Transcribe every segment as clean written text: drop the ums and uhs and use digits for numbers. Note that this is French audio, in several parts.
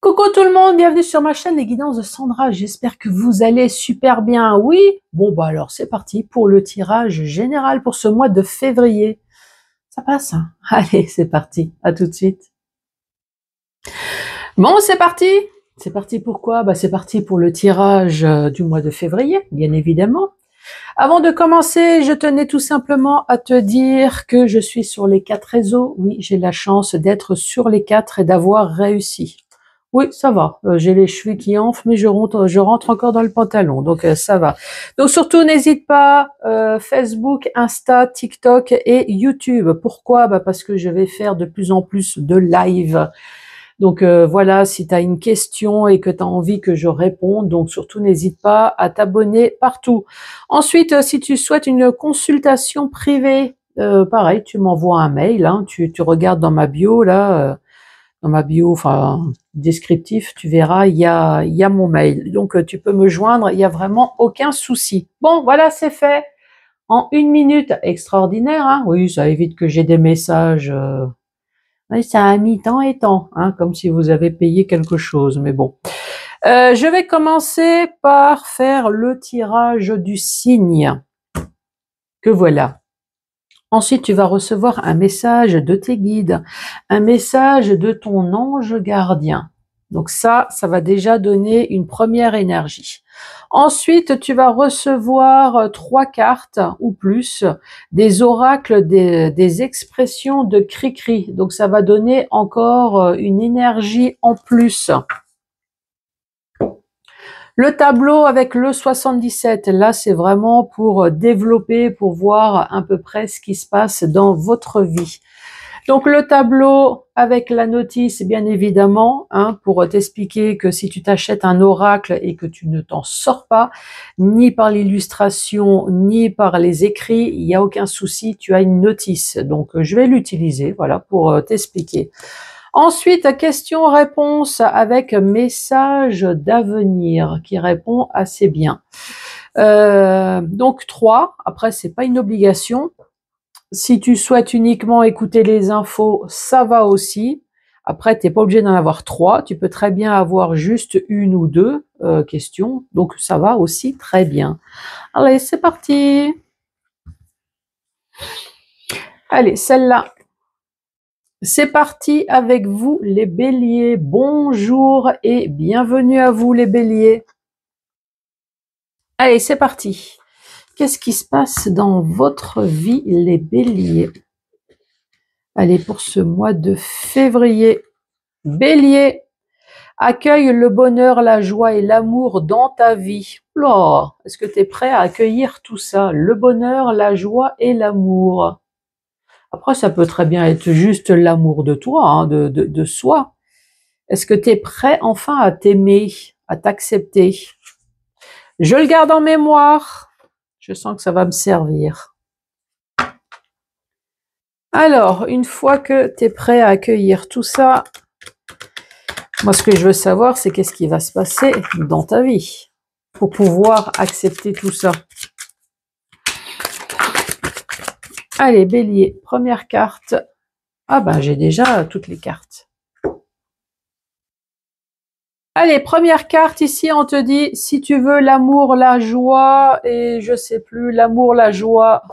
Coucou tout le monde, bienvenue sur ma chaîne Les Guidances de Sandra. J'espère que vous allez super bien. Oui? Bon bah alors c'est parti pour le tirage général pour ce mois de février. Ça passe, hein? Allez, c'est parti. À tout de suite. Bon, c'est parti. C'est parti pourquoi? Bah c'est parti pour le tirage du mois de février, bien évidemment. Avant de commencer, je tenais tout simplement à te dire que je suis sur les 4 réseaux. Oui, j'ai la chance d'être sur les 4 et d'avoir réussi. Oui, ça va. J'ai les chevilles qui enflent, mais je rentre encore dans le pantalon, donc ça va. Donc surtout, n'hésite pas, Facebook, Insta, TikTok et YouTube. Pourquoi? Bah parce que je vais faire de plus en plus de live. Donc voilà, si tu as une question et que tu as envie que je réponde, donc surtout n'hésite pas à t'abonner partout. Ensuite, si tu souhaites une consultation privée, pareil, tu m'envoies un mail, hein, tu regardes dans ma bio là. Dans ma bio, enfin descriptif, tu verras, il y a mon mail. Donc tu peux me joindre, il y a vraiment aucun souci. Bon, voilà, c'est fait. En 1 minute, extraordinaire, hein. Oui, ça évite que j'ai des messages. Oui, ça a mis temps et temps, hein, comme si vous avez payé quelque chose. Mais bon, je vais commencer par faire le tirage du signe. Que voilà. Ensuite, tu vas recevoir un message de tes guides, un message de ton ange gardien. Donc ça va déjà donner une première énergie. Ensuite, tu vas recevoir 3 cartes ou plus, des oracles, des expressions de cri-cri. Donc ça va donner encore une énergie en plus. Le tableau avec le 77, là c'est vraiment pour développer, pour voir à peu près ce qui se passe dans votre vie. Donc le tableau avec la notice, bien évidemment, hein, pour t'expliquer que si tu t'achètes un oracle et que tu ne t'en sors pas, ni par l'illustration, ni par les écrits, il n'y a aucun souci, tu as une notice. Donc je vais l'utiliser, voilà, pour t'expliquer. Ensuite, question-réponse avec message d'avenir qui répond assez bien. Donc 3, après c'est pas une obligation. Si tu souhaites uniquement écouter les infos, ça va aussi. Après, tu n'es pas obligé d'en avoir 3, tu peux très bien avoir juste 1 ou 2 questions, donc ça va aussi très bien. Allez, c'est parti. Allez, celle-là. C'est parti avec vous les béliers. Bonjour et bienvenue à vous les béliers. Allez, c'est parti. Qu'est-ce qui se passe dans votre vie les béliers? Allez, pour ce mois de février. Bélier, accueille le bonheur, la joie et l'amour dans ta vie. Là, est-ce que tu es prêt à accueillir tout ça? Le bonheur, la joie et l'amour. Après, ça peut très bien être juste l'amour de toi, hein, de soi. Est-ce que tu es prêt enfin à t'aimer, à t'accepter? Je le garde en mémoire. Je sens que ça va me servir. Alors, une fois que tu es prêt à accueillir tout ça, moi ce que je veux savoir, c'est qu'est-ce qui va se passer dans ta vie pour pouvoir accepter tout ça. Allez, bélier, première carte. Ah ben, j'ai déjà toutes les cartes. Allez, première carte, ici, on te dit, si tu veux l'amour, la joie, et je sais plus, l'amour, la joie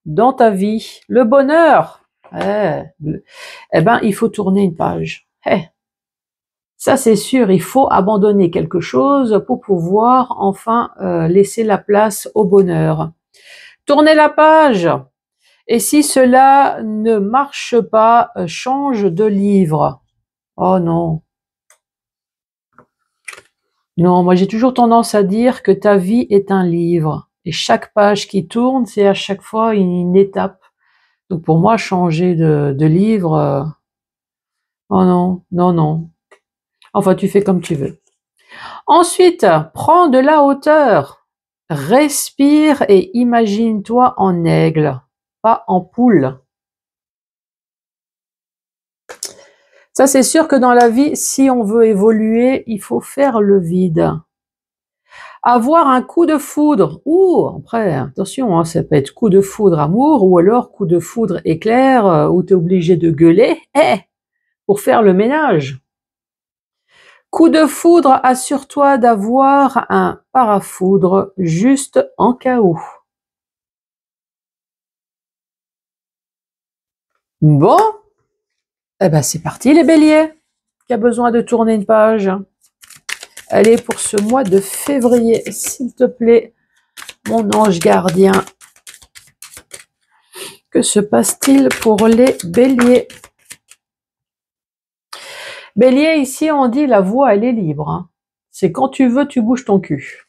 dans ta vie, le bonheur, eh ben, il faut tourner une page. Ça, c'est sûr, il faut abandonner quelque chose pour pouvoir enfin laisser la place au bonheur. Tournez la page. Et si cela ne marche pas, change de livre. Oh non. Non, moi j'ai toujours tendance à dire que ta vie est un livre. Et chaque page qui tourne, c'est à chaque fois une étape. Donc pour moi, changer de livre, oh non, non, non. Enfin, tu fais comme tu veux. Ensuite, prends de la hauteur. Respire et imagine-toi en aigle, pas en poule. Ça, c'est sûr que dans la vie, si on veut évoluer, il faut faire le vide. Avoir un coup de foudre, ou après, attention, hein, ça peut être coup de foudre amour, ou alors coup de foudre éclair, où tu es obligé de gueuler, pour faire le ménage. Coup de foudre, assure-toi d'avoir un parafoudre juste en cas où. Bon, eh ben c'est parti les béliers, qui a besoin de tourner une page. Allez, pour ce mois de février, s'il te plaît, mon ange gardien. Que se passe-t-il pour les béliers? Bélier, ici on dit la voie elle est libre. Hein. C'est quand tu veux, tu bouges ton cul.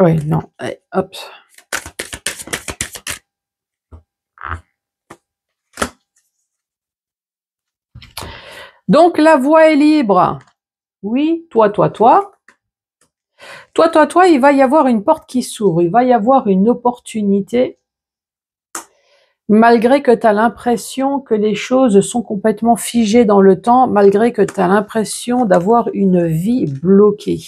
Oui, non, allez, hop. Donc la voie est libre. Oui, toi, il va y avoir une porte qui s'ouvre, il va y avoir une opportunité, malgré que tu as l'impression que les choses sont complètement figées dans le temps, malgré que tu as l'impression d'avoir une vie bloquée.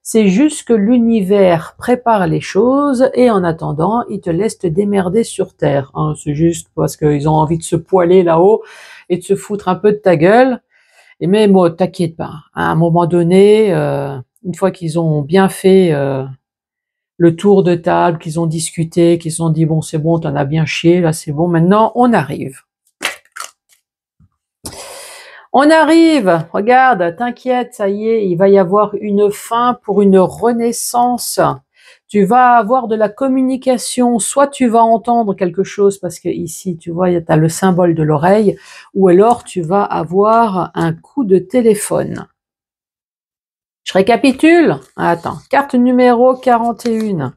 C'est juste que l'univers prépare les choses et en attendant, il te laisse te démerder sur Terre. Hein, c'est juste parce qu'ils ont envie de se poiler là-haut et de se foutre un peu de ta gueule. Et mais moi, t'inquiète pas, à un moment donné, une fois qu'ils ont bien fait le tour de table, qu'ils ont discuté, qu'ils se sont dit bon c'est bon, t'en as bien chié, là c'est bon, maintenant on arrive. On arrive, regarde, t'inquiète, ça y est, il va y avoir une fin pour une renaissance. Tu vas avoir de la communication, soit tu vas entendre quelque chose, parce que ici, tu vois, tu as le symbole de l'oreille, ou alors tu vas avoir un coup de téléphone. Je récapitule. Attends, carte numéro 41.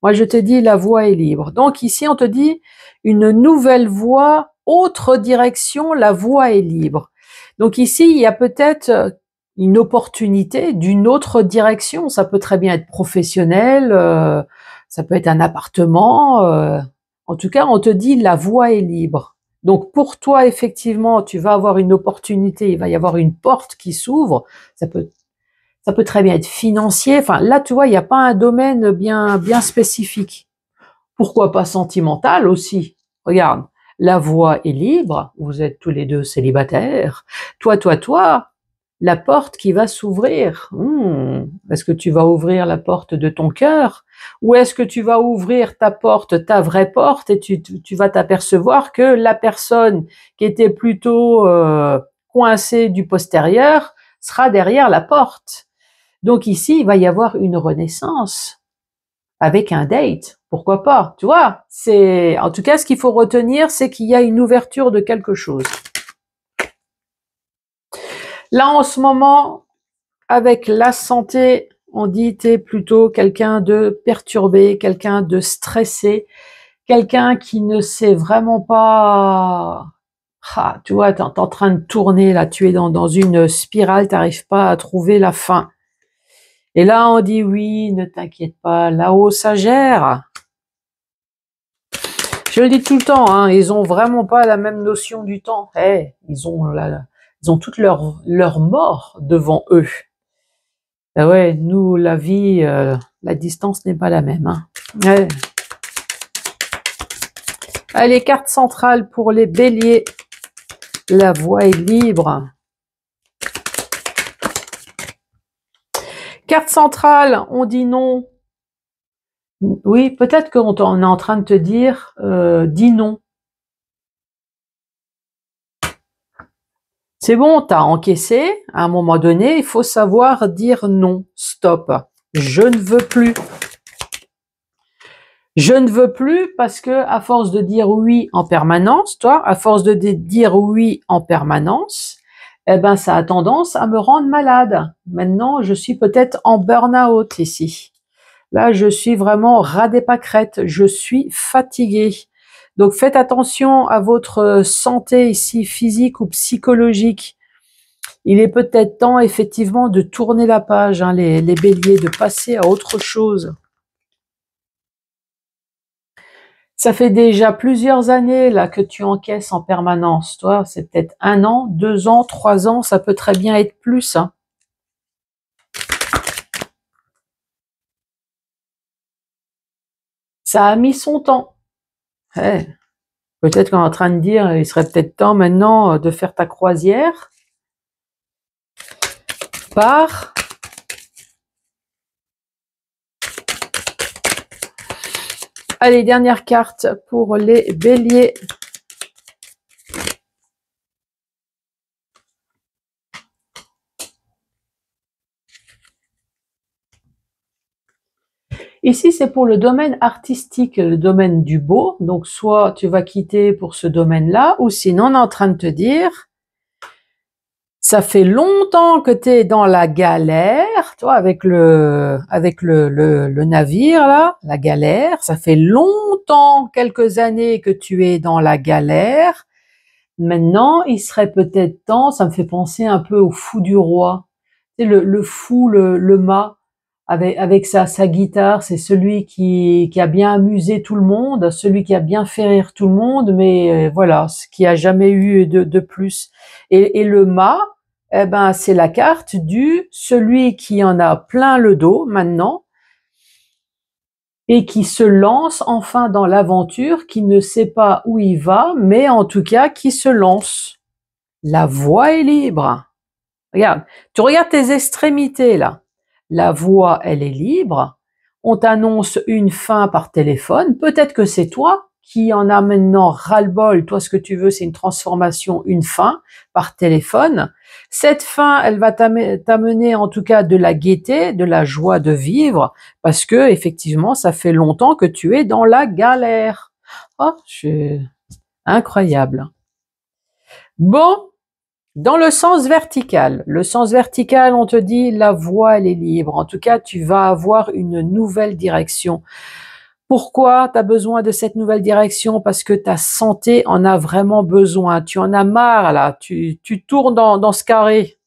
Moi, je te dis, la voie est libre. Donc ici, on te dit une nouvelle voie, autre direction, la voie est libre. Donc ici, il y a peut-être une opportunité d'une autre direction. Ça peut très bien être professionnel, ça peut être un appartement. En tout cas, on te dit, la voie est libre. Donc pour toi, effectivement, tu vas avoir une opportunité, il va y avoir une porte qui s'ouvre. Ça peut très bien être financier. Enfin, là, tu vois, il n'y a pas un domaine bien spécifique. Pourquoi pas sentimental aussi? Regarde, la voie est libre. Vous êtes tous les deux célibataires. Toi, la porte qui va s'ouvrir. Est-ce que tu vas ouvrir la porte de ton cœur? Ou est-ce que tu vas ouvrir ta porte, ta vraie porte, et tu vas t'apercevoir que la personne qui était plutôt coincée du postérieur sera derrière la porte? Donc ici, il va y avoir une renaissance avec un date. Pourquoi pas? Tu vois, c'est, en tout cas, ce qu'il faut retenir, c'est qu'il y a une ouverture de quelque chose. Là, en ce moment, avec la santé, on dit t'es plutôt quelqu'un de perturbé, quelqu'un de stressé, quelqu'un qui ne sait vraiment pas. Ah, tu vois, t'es en train de tourner là, tu es dans une spirale, t'arrives pas à trouver la fin. Et là, on dit oui, ne t'inquiète pas, là-haut, ça gère. Je le dis tout le temps, hein, ils ont vraiment pas la même notion du temps. Ils ont toute leur mort devant eux. Ah ouais, nous, la vie, la distance n'est pas la même. Hein. Ouais. Allez, carte centrale pour les béliers. La voie est libre. Carte centrale, on dit non. Oui, peut-être qu'on est en train de te dire, dis non. C'est bon, t'as encaissé. À un moment donné, il faut savoir dire non. Stop. Je ne veux plus. Je ne veux plus parce que à force de dire oui en permanence, toi, à force de dire oui en permanence, eh ben ça a tendance à me rendre malade. Maintenant, je suis peut-être en burn-out ici. Là, je suis vraiment ras des pâquerettes. Je suis fatiguée. Donc, faites attention à votre santé ici, physique ou psychologique. Il est peut-être temps, effectivement, de tourner la page, hein, les béliers, de passer à autre chose. Ça fait déjà plusieurs années là que tu encaisses en permanence. Toi, c'est peut-être 1 an, 2 ans, 3 ans, ça peut très bien être plus. Hein. Ça a mis son temps. Ouais. Peut-être qu'on est en train de dire, il serait peut-être temps maintenant de faire ta croisière par... Allez, dernière carte pour les béliers. Ici, c'est pour le domaine artistique, le domaine du beau. Donc, soit tu vas quitter pour ce domaine-là, ou sinon, on est en train de te dire, ça fait longtemps que tu es dans la galère, toi, avec le navire, là, la galère. Ça fait longtemps, quelques années que tu es dans la galère. Maintenant, il serait peut-être temps, ça me fait penser un peu au fou du roi. Tu sais, le fou, le mât, avec sa guitare, c'est celui qui a bien amusé tout le monde, celui qui a bien fait rire tout le monde, mais voilà, ce qui a jamais eu de plus. Et le mât, eh ben, c'est la carte du celui qui en a plein le dos maintenant et qui se lance enfin dans l'aventure, qui ne sait pas où il va, mais en tout cas qui se lance. La voie est libre. Regarde, tu regardes tes extrémités là. La voie, elle est libre. On t'annonce une fin par téléphone. Peut-être que c'est toi qui en a maintenant ras-le-bol. Toi, ce que tu veux, c'est une transformation, une fin par téléphone. Cette fin, elle va t'amener en tout cas de la gaieté, de la joie de vivre, parce que effectivement, ça fait longtemps que tu es dans la galère. Oh, incroyable. Bon. Dans le sens vertical, on te dit la voie, elle est libre. En tout cas, tu vas avoir une nouvelle direction. Pourquoi tu as besoin de cette nouvelle direction? Parce que ta santé en a vraiment besoin. Tu en as marre, là. Tu tournes dans ce carré.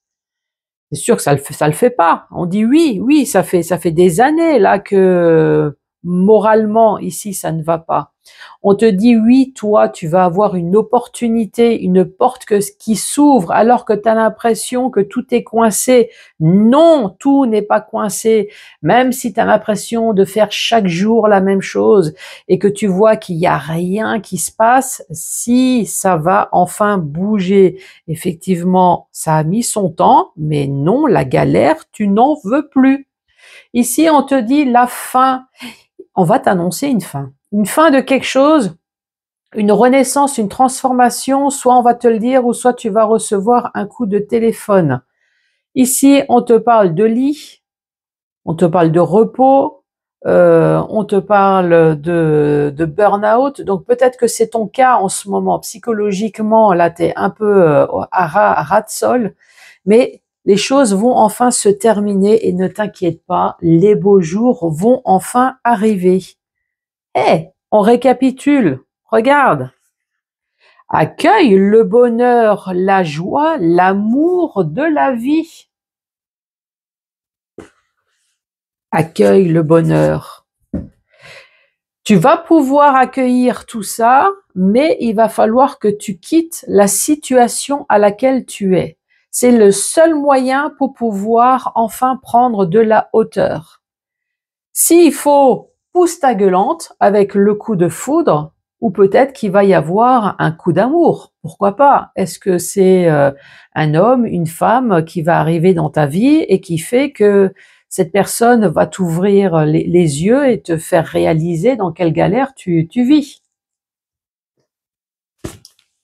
C'est sûr que ça le fait pas. On dit oui, ça fait des années, là, que moralement, ici, ça ne va pas. On te dit oui, toi, tu vas avoir une opportunité, une porte qui s'ouvre alors que tu as l'impression que tout est coincé. Non, tout n'est pas coincé. Même si tu as l'impression de faire chaque jour la même chose et que tu vois qu'il n'y a rien qui se passe, si ça va enfin bouger. Effectivement, ça a mis son temps, mais non, la galère, tu n'en veux plus. Ici, on te dit la fin. On va t'annoncer une fin de quelque chose, une renaissance, une transformation, soit on va te le dire, ou soit tu vas recevoir un coup de téléphone. Ici, on te parle de lit, on te parle de repos, on te parle de burn-out. Donc peut-être que c'est ton cas en ce moment, psychologiquement, là, tu es un peu à ras de sol, mais les choses vont enfin se terminer et ne t'inquiète pas, les beaux jours vont enfin arriver. On récapitule. Regarde. Accueille le bonheur, la joie, l'amour de la vie. Accueille le bonheur. Tu vas pouvoir accueillir tout ça, mais il va falloir que tu quittes la situation à laquelle tu es. C'est le seul moyen pour pouvoir enfin prendre de la hauteur. S'il faut, pousse ta gueulante avec le coup de foudre, ou peut-être qu'il va y avoir un coup d'amour. Pourquoi pas? Est-ce que c'est un homme, une femme qui va arriver dans ta vie et qui fait que cette personne va t'ouvrir les yeux et te faire réaliser dans quelle galère tu vis?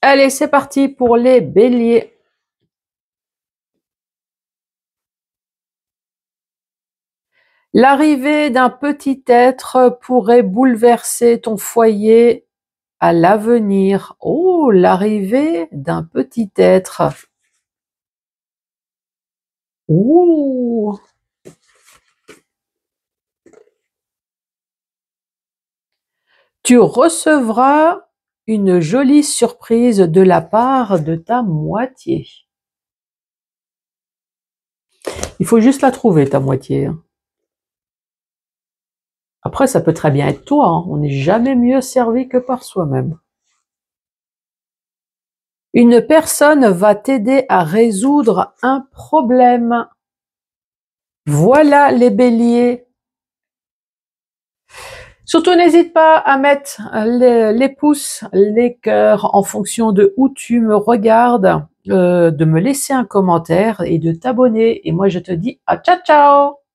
Allez, c'est parti pour les béliers. L'arrivée d'un petit être pourrait bouleverser ton foyer à l'avenir. Oh, l'arrivée d'un petit être. Ouh. Tu recevras une jolie surprise de la part de ta moitié. Il faut juste la trouver, ta moitié. Après, ça peut très bien être toi. Hein. On n'est jamais mieux servi que par soi-même. Une personne va t'aider à résoudre un problème. Voilà les béliers. Surtout, n'hésite pas à mettre les pouces, les cœurs en fonction de où tu me regardes, de me laisser un commentaire et de t'abonner. Et moi, je te dis à ciao, ciao!